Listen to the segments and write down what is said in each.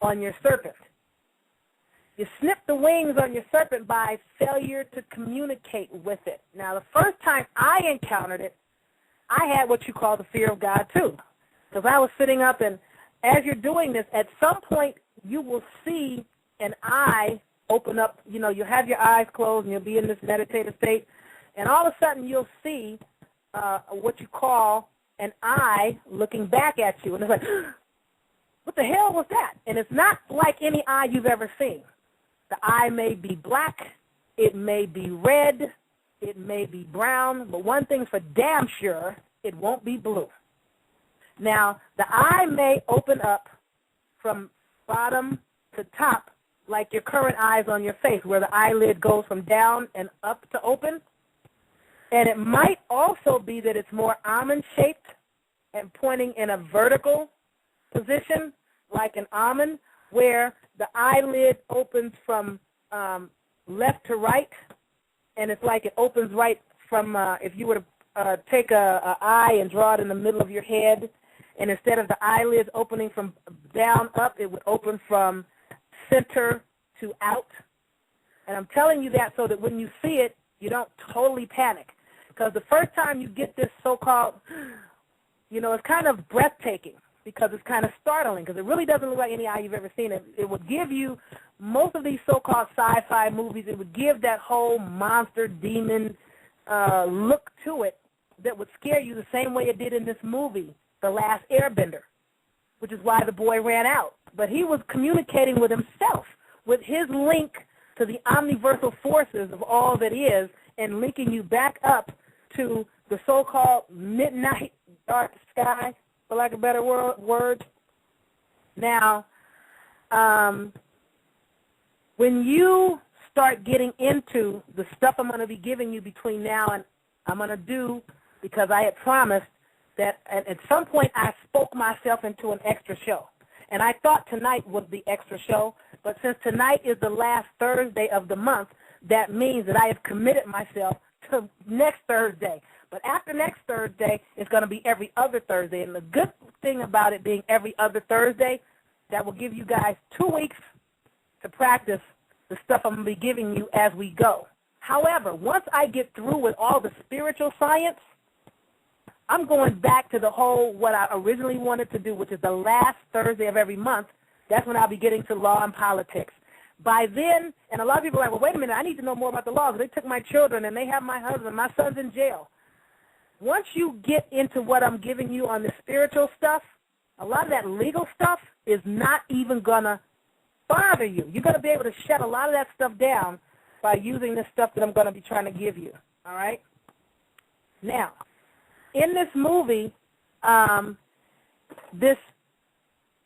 on your serpent. You snip the wings on your serpent by failure to communicate with it. Now, the first time I encountered it, I had what you call the fear of God, too. Because I was sitting up, and as you're doing this, at some point you will see an eye open up. You know, you'll have your eyes closed, and you'll be in this meditative state, and all of a sudden you'll see what you call an eye looking back at you. And it's like, what the hell was that? And it's not like any eye you've ever seen. The eye may be black, it may be red, it may be brown, but one thing's for damn sure, it won't be blue. Now, the eye may open up from bottom to top like your current eyes on your face, where the eyelid goes from down and up to open. And it might also be that it's more almond-shaped and pointing in a vertical position, like an almond, where the eyelid opens from left to right, and it's like it opens right from, if you were to take an eye and draw it in the middle of your head, and instead of the eyelids opening from down up, it would open from center to out. And I'm telling you that so that when you see it, you don't totally panic. Because the first time you get this so-called, you know, it's kind of breathtaking, because it's kind of startling, because it really doesn't look like any eye you've ever seen. It would give you, most of these so-called sci-fi movies, it would give that whole monster, demon look to it that would scare you the same way it did in this movie, The Last Airbender, which is why the boy ran out. But he was communicating with himself, with his link to the omniversal forces of all that is, and linking you back up to the so-called midnight dark sky, for lack of a better word. Now, when you start getting into the stuff I'm going to be giving you between now and I'm going to do, because I had promised that at some point I spoke myself into an extra show. And I thought tonight was the extra show, but since tonight is the last Thursday of the month, that means that I have committed myself to next Thursday. But after next Thursday, it's going to be every other Thursday. And the good thing about it being every other Thursday, that will give you guys 2 weeks to practice the stuff I'm going to be giving you as we go. However, once I get through with all the spiritual science, I'm going back to the whole what I originally wanted to do, which is the last Thursday of every month. That's when I'll be getting to law and politics. By then, and a lot of people are like, well, wait a minute, I need to know more about the law, because they took my children and they have my husband, my son's in jail. Once you get into what I'm giving you on the spiritual stuff, a lot of that legal stuff is not even going to bother you. You're going to be able to shut a lot of that stuff down by using this stuff that I'm going to be trying to give you, all right? Now, in this movie, this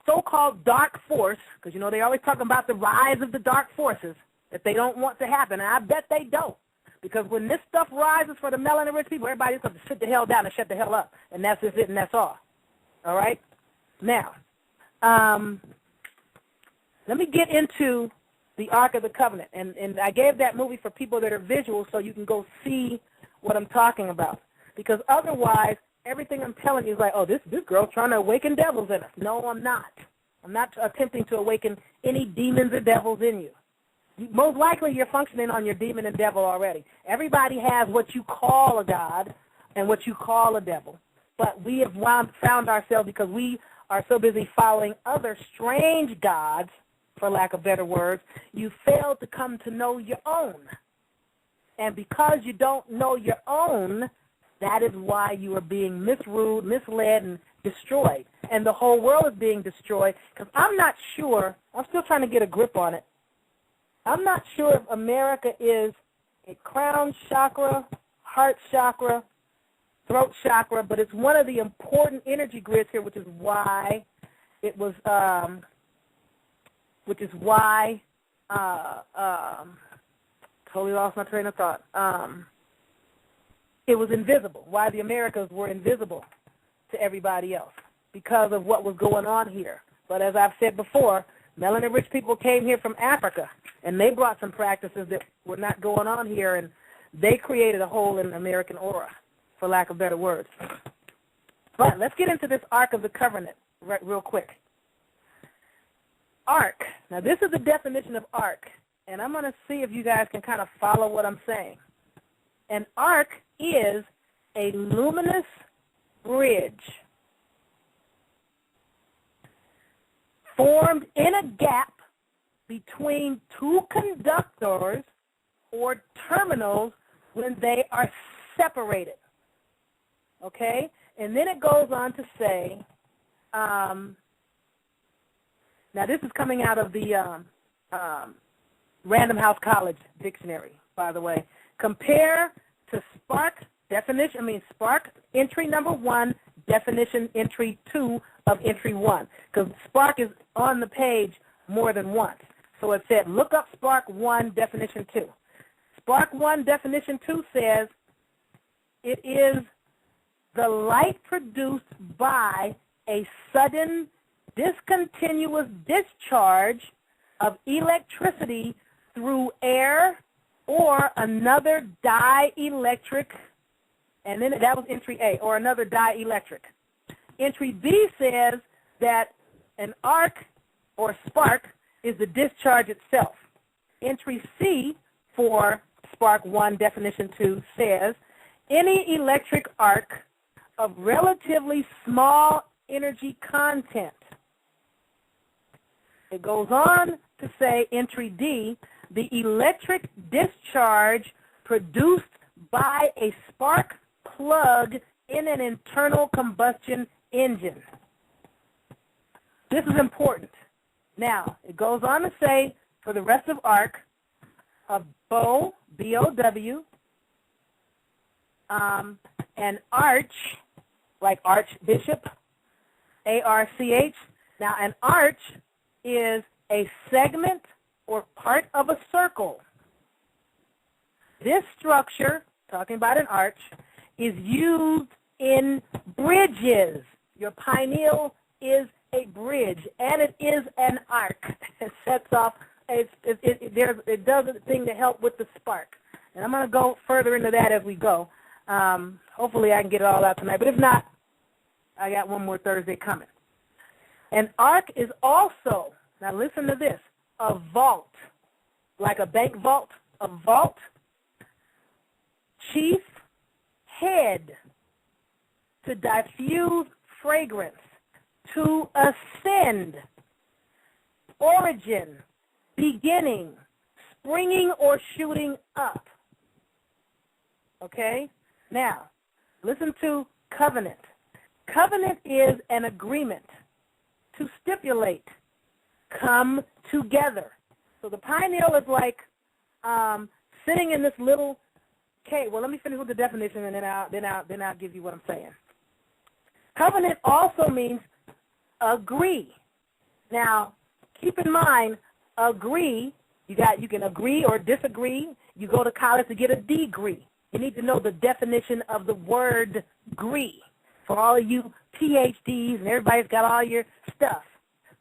so-called dark force, because, you know, they always talk about the rise of the dark forces, that they don't want to happen, and I bet they don't. Because when this stuff rises for the melanin-rich people, everybody's going to sit the hell down and shut the hell up, and that's just it, and that's all. All right? Now, let me get into the Ark of the Covenant, and I gave that movie for people that are visual so you can go see what I'm talking about. Because otherwise, everything I'm telling you is like, oh, this girl's trying to awaken devils in us. No, I'm not. I'm not attempting to awaken any demons or devils in you. Most likely you're functioning on your demon and devil already. Everybody has what you call a god and what you call a devil. But we have found ourselves, because we are so busy following other strange gods, for lack of better words, you fail to come to know your own. And because you don't know your own, that is why you are being misruled, misled, and destroyed. And the whole world is being destroyed, because I'm not sure, I'm still trying to get a grip on it, I'm not sure if America is a crown chakra, heart chakra, throat chakra, but it's one of the important energy grids here, which is why it was, totally lost my train of thought. It was invisible, why the Americas were invisible to everybody else, because of what was going on here. But as I've said before, melanin-rich people came here from Africa, and they brought some practices that were not going on here, and they created a hole in American aura, for lack of better words. But let's get into this Ark of the Covenant real quick. arc. Now, this is the definition of arc, and I'm going to see if you guys can kind of follow what I'm saying. An arc is a luminous bridge formed in a gap between two conductors or terminals when they are separated. Okay? And then it goes on to say, now this is coming out of the Random House College Dictionary, by the way. Compare to Spark definition, Spark entry number 1, definition entry 2 of entry 1. Because Spark is on the page more than once. So it said, look up Spark 1, definition 2. Spark 1, definition 2 says, it is the light produced by a sudden discontinuous discharge of electricity through air or another dielectric, and then that was entry A, or another dielectric. Entry B says that an arc or spark is the discharge itself. Entry C for Spark 1, definition 2 says, any electric arc of relatively small energy content. It goes on to say, entry D, the electric discharge produced by a spark plug in an internal combustion engine. This is important. Now, it goes on to say, for the rest of arc, a bow, B-O-W, an arch, like archbishop, A-R-C-H. Now, an arch is a segment or part of a circle. This structure, talking about an arch, is used in bridges. Your pineal is a bridge, and it is an arc. It sets off, it does a thing to help with the spark. And I'm going to go further into that as we go. Hopefully I can get it all out tonight, but if not, I got one more Thursday coming. An arc is also, now listen to this, a vault, like a bank vault, a vault, chief, head, to diffuse fragrance, to ascend, origin, beginning, springing or shooting up. Okay? Now, listen to covenant. Covenant is an agreement to stipulate, come together. So the pineal is like sitting in this little cave. Well, let me finish with the definition, and then I'll give you what I'm saying. Covenant also means agree. Now, keep in mind, agree. You can agree or disagree. You go to college to get a degree. You need to know the definition of the word agree. For all of you PhDs and everybody's got all your stuff,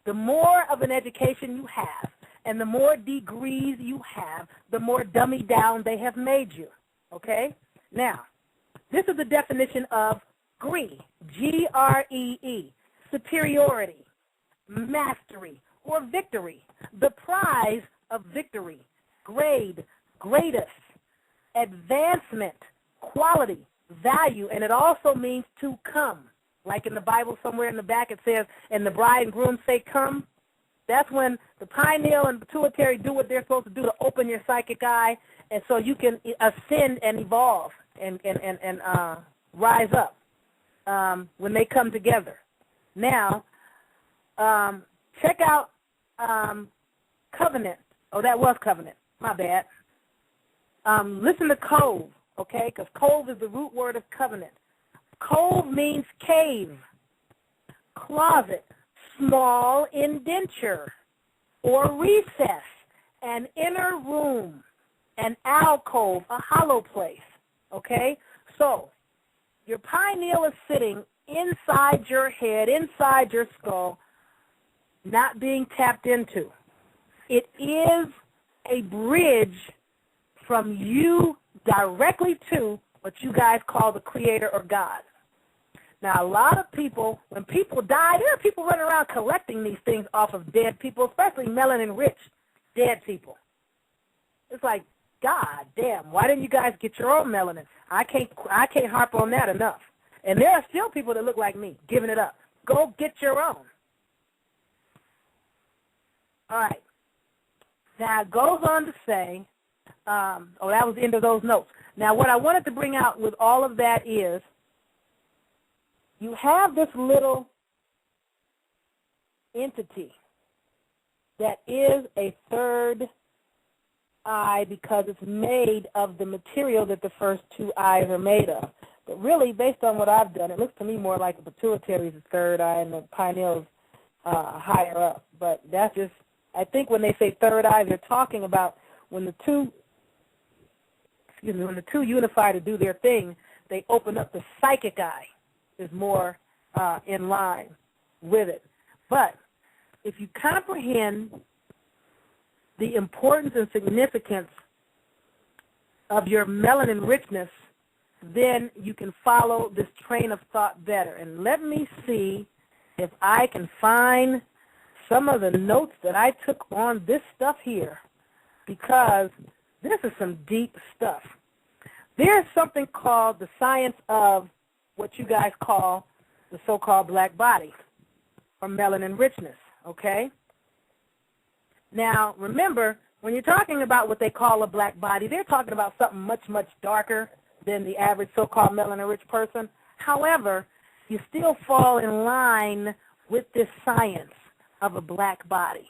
the more of an education you have and the more degrees you have, the more dummy down they have made you. Okay? Now, this is the definition of gree, G-R-E-E, superiority, mastery, or victory, the prize of victory, grade, greatest, advancement, quality, value, and it also means to come. Like in the Bible somewhere in the back it says, and the bride and groom say come. That's when the pineal and pituitary do what they're supposed to do to open your psychic eye, and so you can ascend and evolve and rise up when they come together. Now, check out covenant. Oh, that was covenant. My bad. Listen to cove, okay, because cove is the root word of covenant. Cove means cave, closet, small indenture, or recess, an inner room, an alcove, a hollow place, okay? So your pineal is sitting inside your head, inside your skull, not being tapped into. It is a bridge from you directly to what you guys call the Creator or God. Now, a lot of people, when people die, there are people running around collecting these things off of dead people, especially melanin-rich dead people. It's like, God damn, why didn't you guys get your own melanin? I can't harp on that enough. And there are still people that look like me giving it up. Go get your own. All right. Now, it goes on to say, that was the end of those notes. Now, what I wanted to bring out with all of that is, you have this little entity that is a third eye because it's made of the material that the first two eyes are made of. But really, based on what I've done, it looks to me more like the pituitary is the third eye and the pineal is higher up. But that's just, I think when they say third eye, they're talking about when the two unify to do their thing, they open up the psychic eye. Is more in line with it. But if you comprehend the importance and significance of your melanin richness, then you can follow this train of thought better. And let me see if I can find some of the notes that I took on this stuff here, because this is some deep stuff. There's something called the science of what you guys call the so-called black body or melanin richness, okay? Now, remember, when you're talking about what they call a black body, they're talking about something much, much darker than the average so-called melanin-rich person. However, you still fall in line with this science of a black body.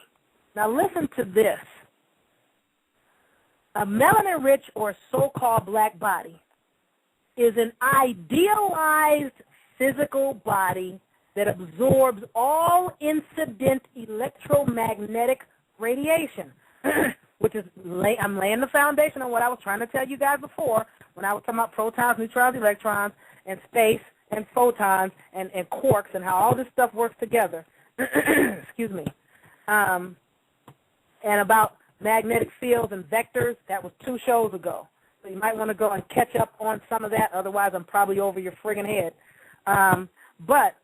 Now, listen to this. A melanin-rich or so-called black body is an idealized physical body that absorbs all incident electromagnetic radiation, which is, I'm laying the foundation on what I was trying to tell you guys before when I was talking about protons, neutrons, electrons, and space, and photons, and quarks, and how all this stuff works together. Excuse me. And about magnetic fields and vectors, that was 2 shows ago. So you might want to go and catch up on some of that. Otherwise, I'm probably over your friggin' head. But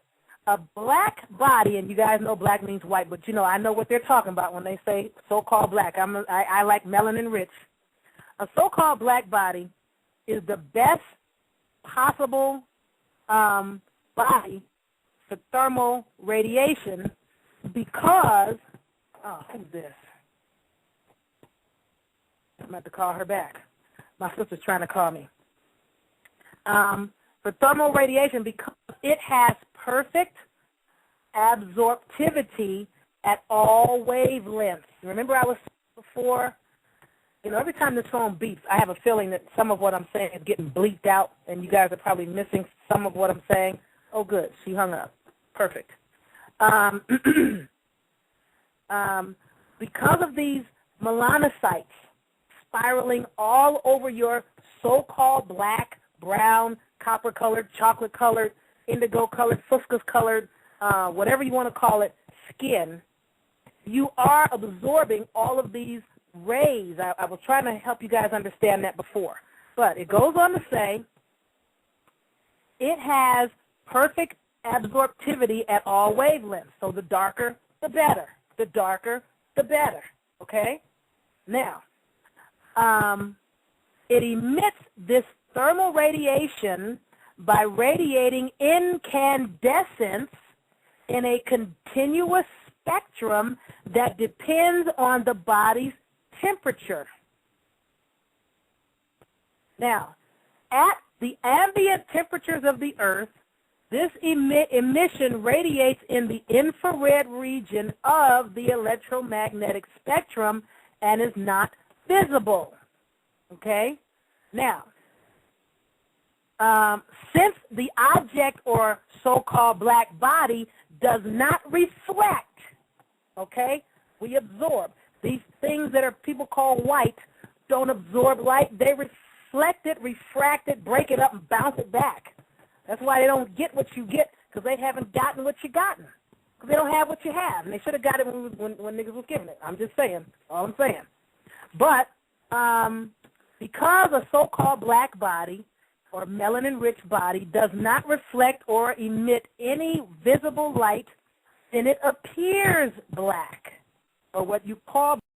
a black body, and you guys know black means white, but, you know, I know what they're talking about when they say so-called black. I like melanin rich. A so-called black body is the best possible body for thermal radiation because, who's this? I'm about to call her back. My sister's trying to call me. For thermal radiation, because it has perfect absorptivity at all wavelengths. Remember I was saying before, you know, every time this phone beeps, I have a feeling that some of what I'm saying is getting bleeped out, and you guys are probably missing some of what I'm saying. Oh, good. She hung up. Perfect. Because of these melanocytes spiraling all over your so-called black, brown, copper-colored, chocolate-colored, indigo-colored, fuscus-colored, whatever you want to call it, skin, you are absorbing all of these rays. I was trying to help you guys understand that before. But it goes on to say it has perfect absorptivity at all wavelengths. So the darker, the better. The darker, the better. Okay? Now, it emits this thermal radiation by radiating incandescence in a continuous spectrum that depends on the body's temperature. Now, at the ambient temperatures of the Earth, this emission radiates in the infrared region of the electromagnetic spectrum and is not visible. Okay? Now, since the object or so-called black body does not reflect, okay, we absorb. These things that are people call white don't absorb light. They reflect it, refract it, break it up, and bounce it back. That's why they don't get what you get, because they haven't gotten what you gotten. Because they don't have what you have, and they should have got it when niggas was giving it. I'm just saying, all I'm saying. But because a so-called black body or melanin-rich body does not reflect or emit any visible light, then it appears black, or what you call